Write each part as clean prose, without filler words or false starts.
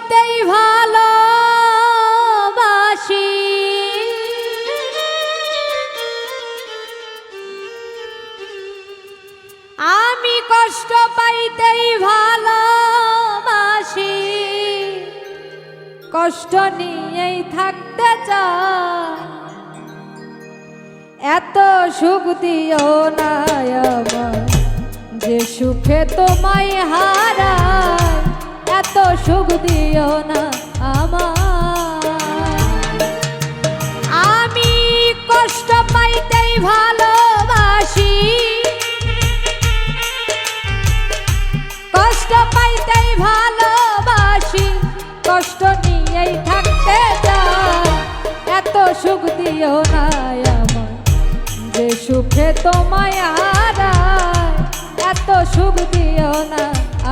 পাইতেই ভালোবাসি, আমি কষ্ট পাইতেই ভালোবাসি, কষ্ট নিয়েই থাকতে চাই। এত সুখ দিও না আমার, যে সুখে তোমায় হারাই, এত সুখ দিও না আমার। আমি কষ্ট পাইতেই ভালোবাসি, কষ্ট পাইতেই ভালোবাসি, কষ্ট নিয়েই থাকতে চাই। এত সুখ দিও না আমার, যে সুখে তোমায় হারাই, এত সুখ দিও না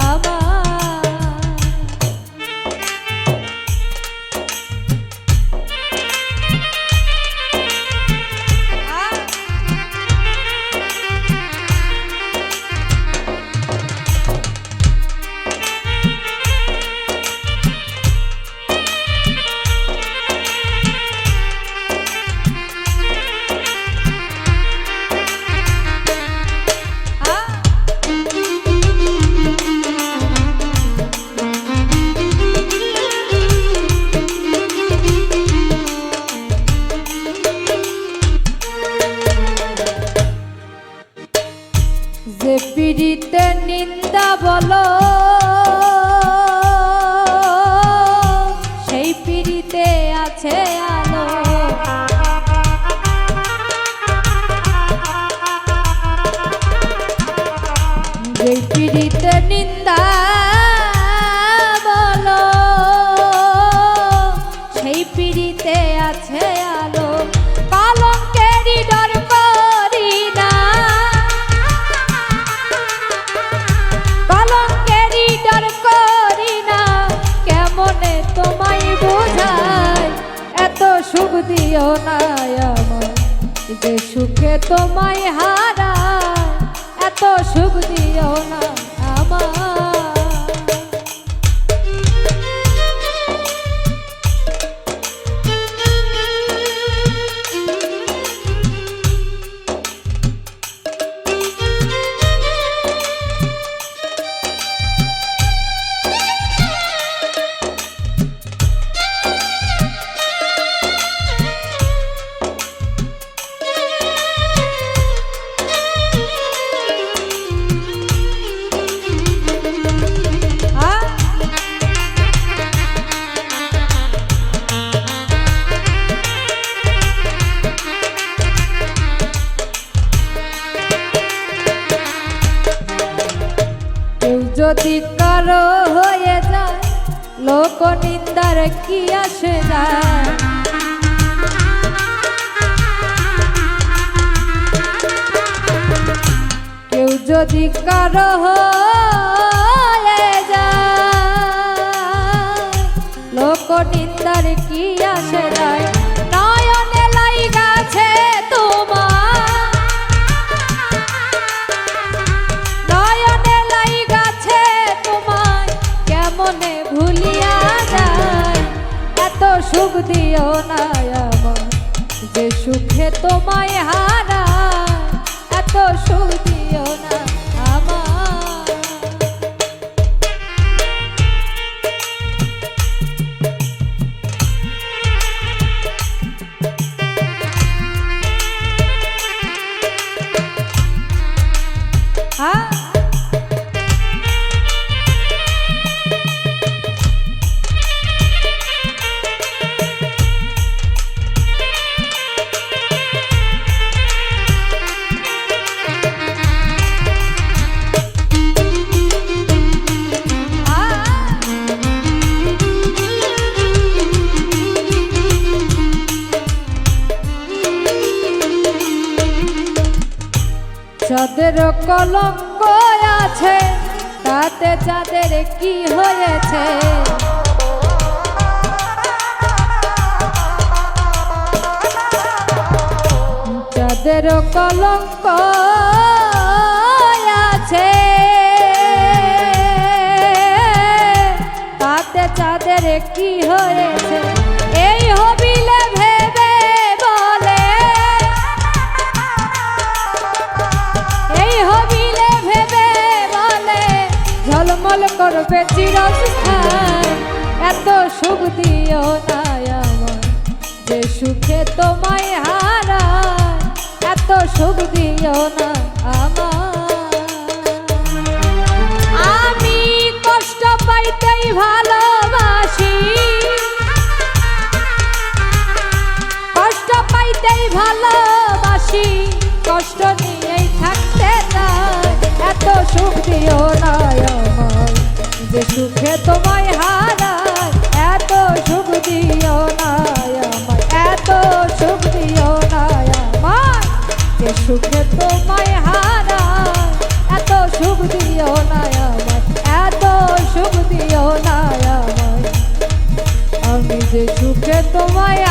আমার। যে পীড়িতে নিন্দা বলো, সেই পীড়িতে আছে আলো। যে পীড়িতে নিন্দা বলো, সেই পীড়িতে আছে আলো। কলঙ্কেরই ডর করি না, কলঙ্কেরই ডর করি না, কেমনে তোমায় বোঝাই। এত সুখ দিও না আমার, যে সুখে তোমায় হারাই, এত সুখ দিও না আমার। যদি কারো হয়ে যায়, লোক নিন্দার কি আসে যায়। কেউ যদি কারো হয়ে যায়, লোক নিন্দার কি আসে যায়। নয়নে লাইগাছে তোমার, নয়নে লাইগাছে তোমায়, কেমনে ভুলিয়া যায়। এত সুখ দিও না আমার, যে সুখে তোমায় হারাই, এত সুখ দিও না আমার। যাদের কলঙ্ক আছে, তাতে যাদের কি হয়েছে। যাদের কলঙ্ক আছে, তাতে যাদের কি হয়েছে এই হবিলে ভেবে বলে, এই হবিলে ভেবে বলে ঝলমল করবে চিরস্থায়ী। এত সুখ দিও না আমার যে সুখে তোমায় হারায়, এত সুখ দিও না আমার। আমি কষ্ট পাইতেই ভালোবাসি, কষ্ট পাইতেই ভালোবাসি, কষ্ট নিয়েই থাকতে চাই। এত সুখ দিও না আমায় যে সুখে তোমায় হারায়, এত সুখ দিও না আমায়, এত সুখ দিও না আমায় যে সুখে তোমায় হারায়, এত সুখ দিও না আমায়, এত সুখ দিও না আমায় আমি যে সুখে তোমায়